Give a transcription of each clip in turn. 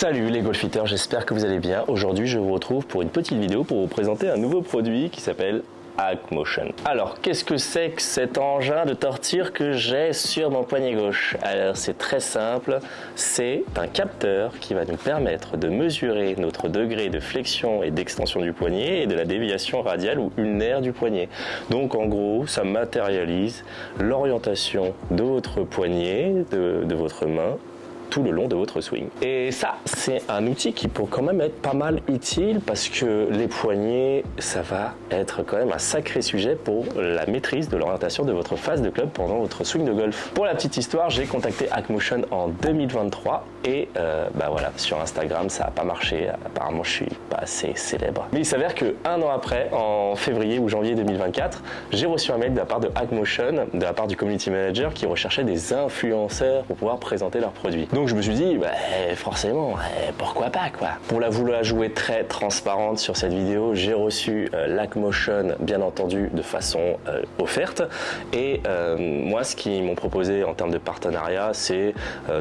Salut les golfiteurs, j'espère que vous allez bien. Aujourd'hui je vous retrouve pour une petite vidéo pour vous présenter un nouveau produit qui s'appelle Aquamotion. Alors qu'est-ce que c'est que cet engin de torture que j'ai sur mon poignet gauche? Alors c'est très simple, c'est un capteur qui va nous permettre de mesurer notre degré de flexion et d'extension du poignet et de la déviation radiale ou ulnaire du poignet. Donc en gros ça matérialise l'orientation de votre poignet, de votre main, tout le long de votre swing. Et ça, c'est un outil qui peut quand même être pas mal utile parce que les poignets, ça va être quand même un sacré sujet pour la maîtrise de l'orientation de votre face de club pendant votre swing de golf. Pour la petite histoire, j'ai contacté Aquamotion en 2023 et voilà, sur Instagram, ça n'a pas marché. Apparemment, je suis pas assez célèbre. Mais il s'avère que un an après, en février ou janvier 2024, j'ai reçu un mail de la part de Aquamotion, de la part du community manager qui recherchait des influenceurs pour pouvoir présenter leurs produits. Donc je me suis dit, forcément, pourquoi pas quoi. Pour la vouloir jouer très transparente sur cette vidéo, j'ai reçu l'Aquamotion bien entendu de façon offerte et moi ce qu'ils m'ont proposé en termes de partenariat c'est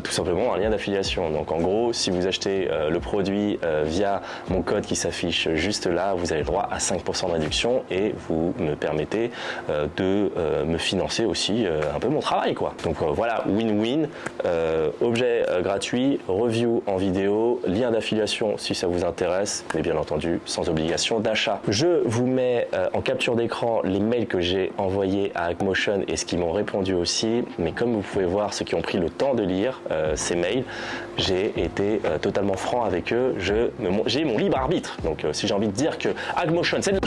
tout simplement un lien d'affiliation. Donc en gros si vous achetez le produit via mon code qui s'affiche juste là, vous avez le droit à 5% de réduction et vous me permettez de me financer aussi un peu mon travail quoi. Donc voilà, win-win, objet gratuit, review en vidéo, lien d'affiliation si ça vous intéresse, mais bien entendu sans obligation d'achat. Je vous mets en capture d'écran les mails que j'ai envoyés à Aquamotion et ce qu'ils m'ont répondu aussi, mais comme vous pouvez voir, ceux qui ont pris le temps de lire ces mails, j'ai été totalement franc avec eux, j'ai mon libre arbitre, donc si j'ai envie de dire que Aquamotion c'est de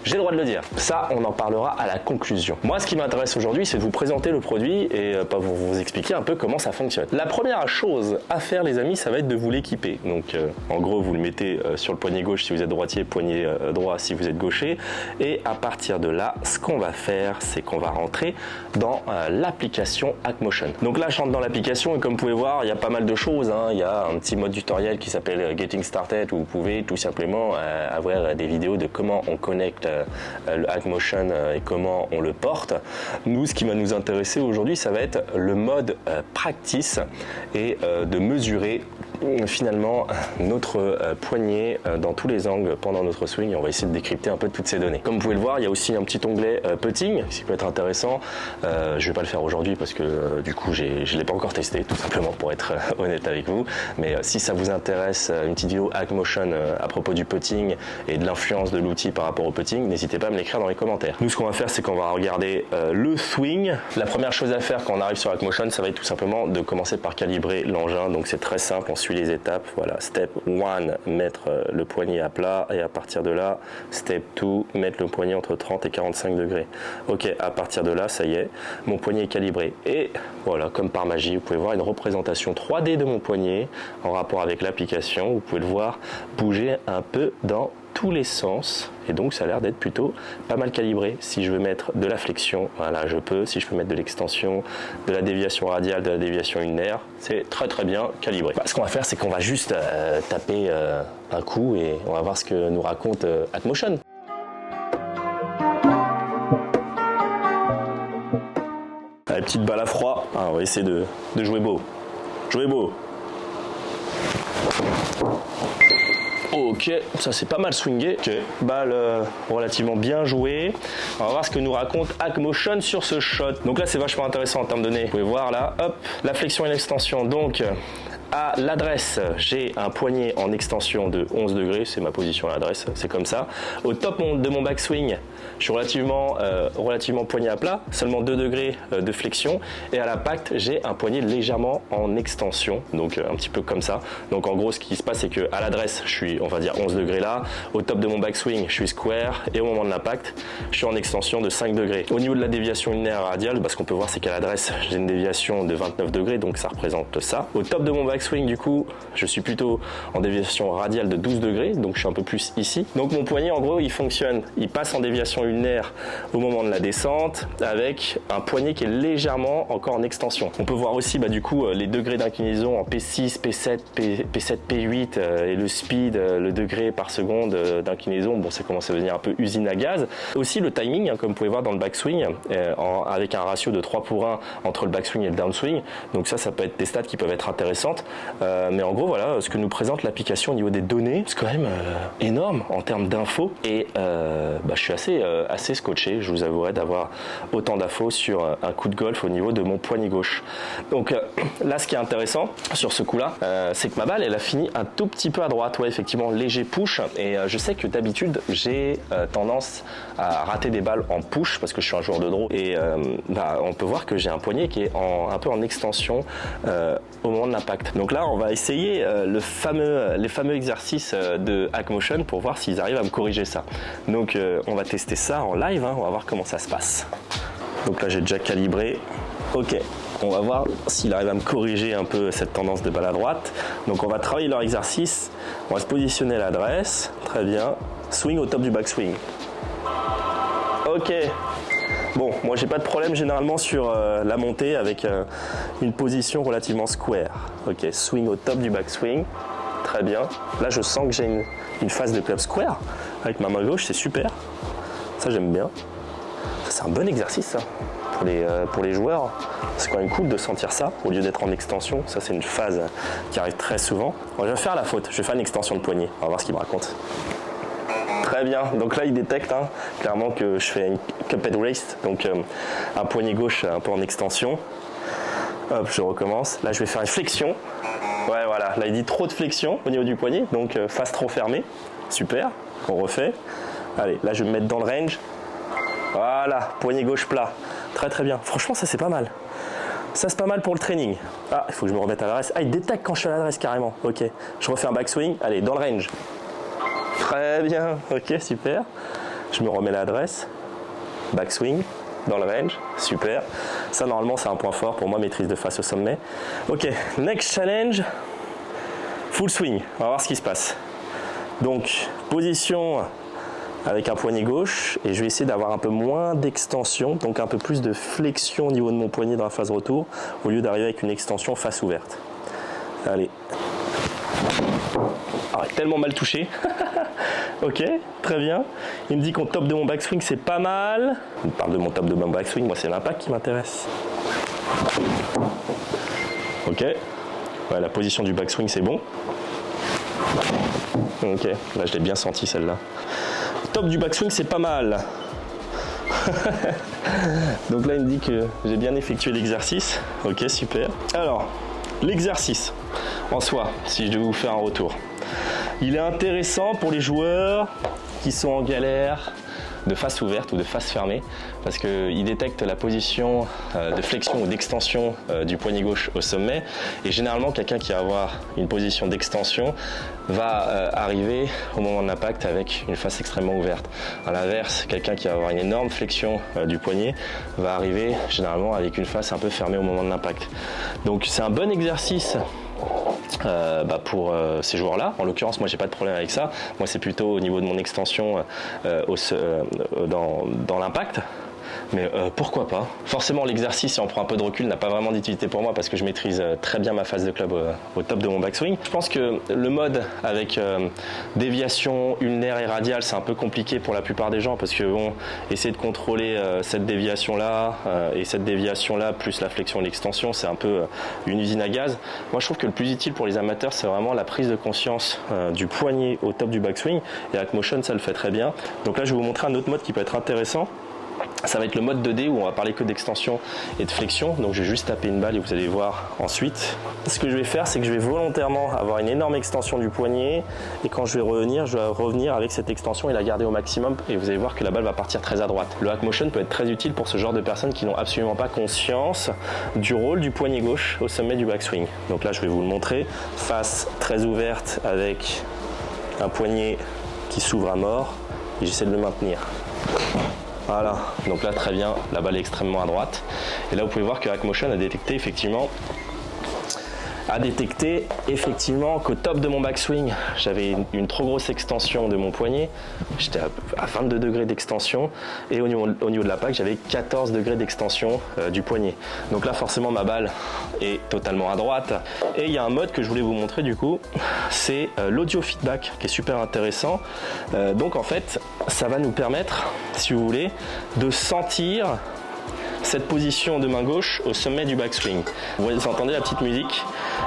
j'ai le droit de le dire. Ça, on en parlera à la conclusion. Moi, ce qui m'intéresse aujourd'hui, c'est de vous présenter le produit et vous expliquer un peu comment ça fonctionne. La première chose à faire, les amis, ça va être de vous l'équiper. Donc, en gros, vous le mettez sur le poignet gauche si vous êtes droitier, poignet droit si vous êtes gaucher. Et à partir de là, ce qu'on va faire, c'est qu'on va rentrer dans l'application Aquamotion. Donc là, je rentre dans l'application et comme vous pouvez voir, il y a pas mal de choses. Il y a un petit mode tutoriel qui s'appelle Getting Started où vous pouvez tout simplement avoir des vidéos de comment on connecte le Aquamotion et comment on le porte. Nous, ce qui va nous intéresser aujourd'hui, ça va être le mode practice et de mesurer finalement notre poignet dans tous les angles pendant notre swing et on va essayer de décrypter un peu toutes ces données. Comme vous pouvez le voir, il y a aussi un petit onglet putting, ce qui peut être intéressant. Je vais pas le faire aujourd'hui parce que du coup je l'ai pas encore testé, tout simplement pour être honnête avec vous, mais si ça vous intéresse, une petite vidéo Aquamotion à propos du putting et de l'influence de l'outil par rapport au putting, n'hésitez pas à me l'écrire dans les commentaires. Nous, ce qu'on va faire, c'est qu'on va regarder le swing. La première chose à faire quand on arrive sur Aquamotion, ça va être tout simplement de commencer par calibrer l'engin. Donc c'est très simple, on suit les étapes. Voilà, step 1, mettre le poignet à plat et à partir de là, step 2, mettre le poignet entre 30 et 45 degrés. Ok, à partir de là, ça y est, mon poignet est calibré. Et voilà, comme par magie, vous pouvez voir une représentation 3D de mon poignet en rapport avec l'application. Vous pouvez le voir bouger un peu dans tous les sens et donc ça a l'air d'être plutôt pas mal calibré. Si je veux mettre de la flexion, voilà, je peux. Si je veux mettre de l'extension, de la déviation radiale, de la déviation ulnaire, c'est très très bien calibré. Ce qu'on va faire, c'est qu'on va juste taper un coup et on va voir ce que nous raconte Aquamotion. La petite balle à froid, on va essayer de jouer beau. Jouer beau. Ok, ça c'est pas mal swingé. Ok, balle relativement bien jouée. On va voir ce que nous raconte Aquamotion sur ce shot. Donc là c'est vachement intéressant en termes de données. Vous pouvez voir là, hop, la flexion et l'extension. Donc à l'adresse, j'ai un poignet en extension de 11 degrés, c'est ma position à l'adresse, c'est comme ça. Au top de mon backswing, je suis relativement poignet à plat, seulement 2 degrés de flexion. Et à l'impact, j'ai un poignet légèrement en extension, donc un petit peu comme ça. Donc en gros, ce qui se passe, c'est qu'à l'adresse, je suis, on va dire, 11 degrés là. Au top de mon backswing, je suis square. Et au moment de l'impact, je suis en extension de 5 degrés. Au niveau de la déviation ulnaire radiale, ce qu'on peut voir, c'est qu'à l'adresse, j'ai une déviation de 29 degrés, donc ça représente ça. Au top de mon backswing, du coup, je suis plutôt en déviation radiale de 12 degrés, donc je suis un peu plus ici. Donc mon poignet, en gros, il fonctionne. Il passe en déviation ulnaire au moment de la descente avec un poignet qui est légèrement encore en extension. On peut voir aussi du coup les degrés d'inclinaison en P6, P7, P7, P8 et le speed, le degré par seconde d'inclinaison. Bon, ça commence à devenir un peu usine à gaz. Aussi le timing, comme vous pouvez voir dans le backswing, avec un ratio de 3 pour 1 entre le backswing et le downswing. Donc ça peut être des stats qui peuvent être intéressantes. Mais en gros, voilà ce que nous présente l'application au niveau des données. C'est quand même énorme en termes d'infos. Et je suis assez scotché, je vous avouerai, d'avoir autant d'infos sur un coup de golf au niveau de mon poignet gauche. Donc là, ce qui est intéressant sur ce coup-là, c'est que ma balle, elle a fini un tout petit peu à droite. Ouais, effectivement, léger push. Et je sais que d'habitude, j'ai tendance à rater des balles en push parce que je suis un joueur de draw. Et on peut voir que j'ai un poignet qui est un peu en extension au moment de l'impact. Donc là, on va essayer les fameux exercices de HackMotion pour voir s'ils arrivent à me corriger ça. Donc on va tester ça en live, hein, on va voir comment ça se passe. Donc là, j'ai déjà calibré. Ok, on va voir s'il arrive à me corriger un peu cette tendance de balle à droite. Donc on va travailler leur exercice. On va se positionner à l'adresse. Très bien. Swing au top du backswing. Ok. Bon, moi j'ai pas de problème généralement sur la montée avec une position relativement square. Ok, swing au top du backswing. Très bien. Là je sens que j'ai une phase de club square avec ma main gauche, c'est super. Ça j'aime bien. Ça c'est un bon exercice ça. Pour les joueurs, c'est quand même cool de sentir ça au lieu d'être en extension. Ça c'est une phase qui arrive très souvent. Bon, je vais faire la faute, je vais faire une extension de poignet. On va voir ce qu'il me raconte. Très bien, donc là il détecte clairement que je fais une cuphead race, donc un poignet gauche un peu en extension. Hop, je recommence. Là je vais faire une flexion. Ouais voilà, là il dit trop de flexion au niveau du poignet, donc face trop fermée. Super, on refait. Allez, là je vais me mettre dans le range. Voilà, poignet gauche plat. Très très bien, franchement ça c'est pas mal. Ça c'est pas mal pour le training. Ah, il faut que je me remette à l'adresse. Ah, il détecte quand je suis à l'adresse carrément. Ok, je refais un backswing. Allez, dans le range. Très bien, ok, super. Je me remets l'adresse. Backswing, dans le range, super. Ça, normalement, c'est un point fort pour moi, maîtrise de face au sommet. Ok, next challenge. Full swing, on va voir ce qui se passe. Donc, position avec un poignet gauche. Et je vais essayer d'avoir un peu moins d'extension, donc un peu plus de flexion au niveau de mon poignet dans la phase retour, au lieu d'arriver avec une extension face ouverte. Allez. Ah, tellement mal touché. Ok, très bien. Il me dit qu'au top de mon backswing, c'est pas mal. Il me parle de mon top de mon backswing, moi c'est l'impact qui m'intéresse. Ok, ouais, la position du backswing c'est bon. Ok, là je l'ai bien senti celle-là. Top du backswing c'est pas mal. Donc là il me dit que j'ai bien effectué l'exercice. Ok, super. Alors, l'exercice en soi, si je devais vous faire un retour. Il est intéressant pour les joueurs qui sont en galère de face ouverte ou de face fermée parce qu'il détecte la position de flexion ou d'extension du poignet gauche au sommet et généralement quelqu'un qui va avoir une position d'extension va arriver au moment de l'impact avec une face extrêmement ouverte. À l'inverse, quelqu'un qui va avoir une énorme flexion du poignet va arriver généralement avec une face un peu fermée au moment de l'impact. Donc c'est un bon exercice pour ces joueurs-là. En l'occurrence, moi j'ai pas de problème avec ça. Moi c'est plutôt au niveau de mon extension dans l'impact. Mais pourquoi pas. Forcément l'exercice, si on prend un peu de recul, n'a pas vraiment d'utilité pour moi parce que je maîtrise très bien ma phase de club au top de mon backswing. Je pense que le mode avec déviation ulnaire et radiale, c'est un peu compliqué pour la plupart des gens parce que bon, essayer de contrôler cette déviation-là et cette déviation-là plus la flexion et l'extension, c'est un peu une usine à gaz. Moi je trouve que le plus utile pour les amateurs, c'est vraiment la prise de conscience du poignet au top du backswing et HackMotion ça le fait très bien. Donc là je vais vous montrer un autre mode qui peut être intéressant. Ça va être le mode 2D où on va parler que d'extension et de flexion. Donc je vais juste taper une balle et vous allez voir ensuite. Ce que je vais faire, c'est que je vais volontairement avoir une énorme extension du poignet. Et quand je vais revenir avec cette extension et la garder au maximum. Et vous allez voir que la balle va partir très à droite. Le HackMotion peut être très utile pour ce genre de personnes qui n'ont absolument pas conscience du rôle du poignet gauche au sommet du backswing. Donc là, je vais vous le montrer. Face très ouverte avec un poignet qui s'ouvre à mort. Et j'essaie de le maintenir. Voilà, donc là très bien, la balle est extrêmement à droite. Et là vous pouvez voir que HackMotion a détecté effectivement qu'au top de mon backswing, j'avais une trop grosse extension de mon poignet. J'étais à 22 degrés d'extension et au niveau de l'impact, j'avais 14 degrés d'extension du poignet. Donc là forcément ma balle est totalement à droite. Et il y a un mode que je voulais vous montrer du coup, c'est l'audio feedback qui est super intéressant. Donc en fait, ça va nous permettre, si vous voulez, de sentir cette position de main gauche au sommet du backswing. Vous entendez la petite musique?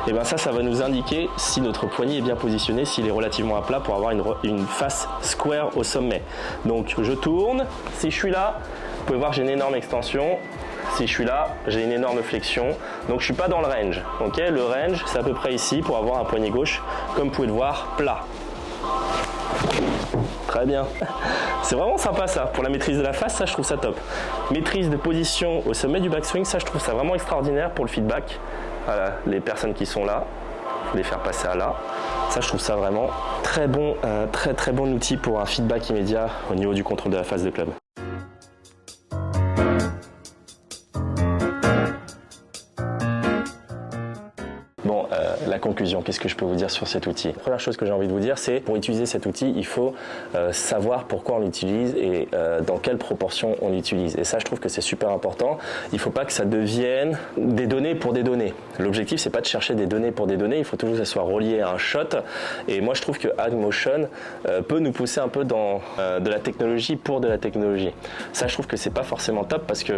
Et bien ça va nous indiquer si notre poignet est bien positionné, s'il est relativement à plat pour avoir une face square au sommet. Donc je tourne, si je suis là, vous pouvez voir j'ai une énorme extension. Si je suis là, j'ai une énorme flexion, donc je suis pas dans le range. Okay, le range, c'est à peu près ici pour avoir un poignet gauche, comme vous pouvez le voir, plat. Très bien. C'est vraiment sympa ça. Pour la maîtrise de la face, ça je trouve ça top. Maîtrise de position au sommet du backswing, ça je trouve ça vraiment extraordinaire pour le feedback. Voilà, les personnes qui sont là, les faire passer à là. Ça je trouve ça vraiment très bon, très bon outil pour un feedback immédiat au niveau du contrôle de la face de club. Bon, la conclusion, qu'est-ce que je peux vous dire sur cet outil? La première chose que j'ai envie de vous dire, c'est pour utiliser cet outil, il faut savoir pourquoi on l'utilise et dans quelle proportion on l'utilise. Et ça, je trouve que c'est super important. Il ne faut pas que ça devienne des données pour des données. L'objectif, c'est pas de chercher des données pour des données, il faut toujours que ça soit relié à un shot. Et moi, je trouve que AgMotion peut nous pousser un peu dans de la technologie pour de la technologie. Ça, je trouve que c'est pas forcément top parce que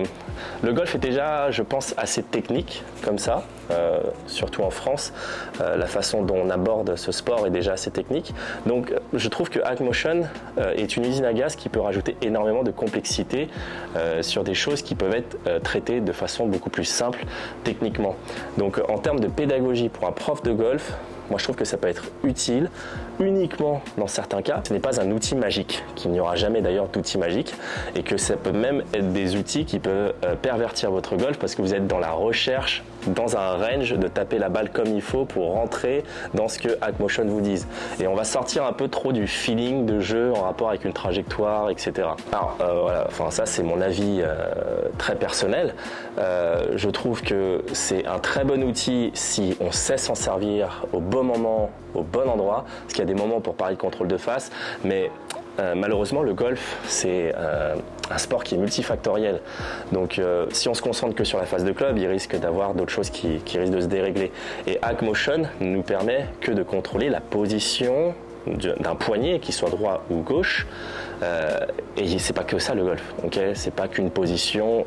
le golf est déjà, je pense, assez technique comme ça, surtout en France. La façon dont on aborde ce sport est déjà assez technique. Donc je trouve que AgMotion est une usine à gaz qui peut rajouter énormément de complexité sur des choses qui peuvent être traitées de façon beaucoup plus simple techniquement. Donc en termes de pédagogie pour un prof de golf, moi je trouve que ça peut être utile uniquement dans certains cas. Ce n'est pas un outil magique, qu'il n'y aura jamais d'ailleurs d'outil magique, et que ça peut même être des outils qui peuvent pervertir votre golf parce que vous êtes dans la recherche, dans un range de taper la balle comme il faut pour rentrer dans ce que AgMotion vous dise. Et on va sortir un peu trop du feeling de jeu en rapport avec une trajectoire, etc. Alors voilà, enfin ça c'est mon avis très personnel. Je trouve que c'est un très bon outil si on sait s'en servir au bon moment, au bon endroit, parce qu'il y a des moments pour parler de contrôle de face, mais malheureusement le golf c'est un sport qui est multifactoriel, donc si on se concentre que sur la phase de club, il risque d'avoir d'autres choses qui risquent de se dérégler, et AgMotion ne nous permet que de contrôler la position d'un poignet, qu'il soit droit ou gauche, et c'est pas que ça le golf, okay, c'est pas qu'une position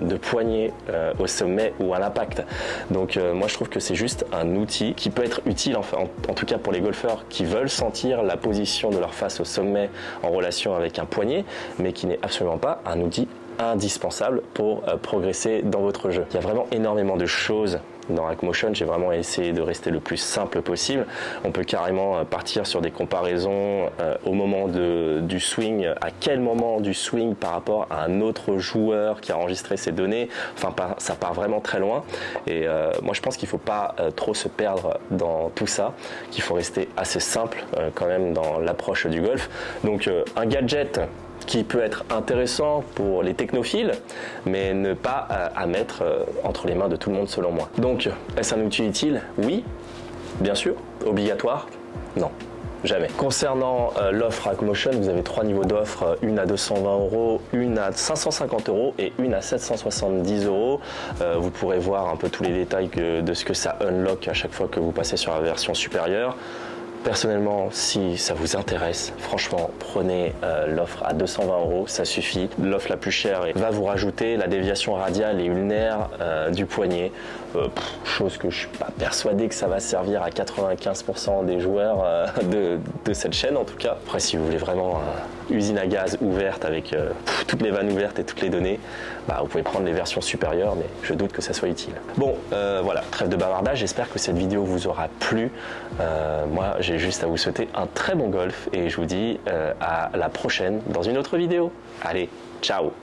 de poignet au sommet ou à l'impact. Donc moi je trouve que c'est juste un outil qui peut être utile, en tout cas pour les golfeurs qui veulent sentir la position de leur face au sommet en relation avec un poignet, mais qui n'est absolument pas un outil indispensable pour progresser dans votre jeu. Il y a vraiment énormément de choses dans AgMotion, j'ai vraiment essayé de rester le plus simple possible. On peut carrément partir sur des comparaisons au moment du swing, à quel moment du swing par rapport à un autre joueur qui a enregistré ces données. Enfin, ça part vraiment très loin. Et moi, je pense qu'il ne faut pas trop se perdre dans tout ça, qu'il faut rester assez simple quand même dans l'approche du golf. Donc, un gadget qui peut être intéressant pour les technophiles, mais ne pas à mettre entre les mains de tout le monde selon moi. Donc, est-ce un outil utile? Oui, bien sûr. Obligatoire? Non. Jamais. Concernant l'offre AgMotion, vous avez 3 niveaux d'offres, une à 220 €, une à 550 € et une à 770 €. Vous pourrez voir un peu tous les détails de ce que ça unlock à chaque fois que vous passez sur la version supérieure. Personnellement, si ça vous intéresse, franchement, prenez l'offre à 220 €, ça suffit. L'offre la plus chère va vous rajouter la déviation radiale et ulnaire du poignet, chose que je suis pas persuadé que ça va servir à 95% des joueurs de cette chaîne en tout cas. Après, si vous voulez vraiment usine à gaz ouverte avec toutes les vannes ouvertes et toutes les données, bah, vous pouvez prendre les versions supérieures, mais je doute que ça soit utile. Bon, voilà, trêve de bavardage, j'espère que cette vidéo vous aura plu. Moi, j'ai juste à vous souhaiter un très bon golf et je vous dis à la prochaine dans une autre vidéo. Allez, ciao!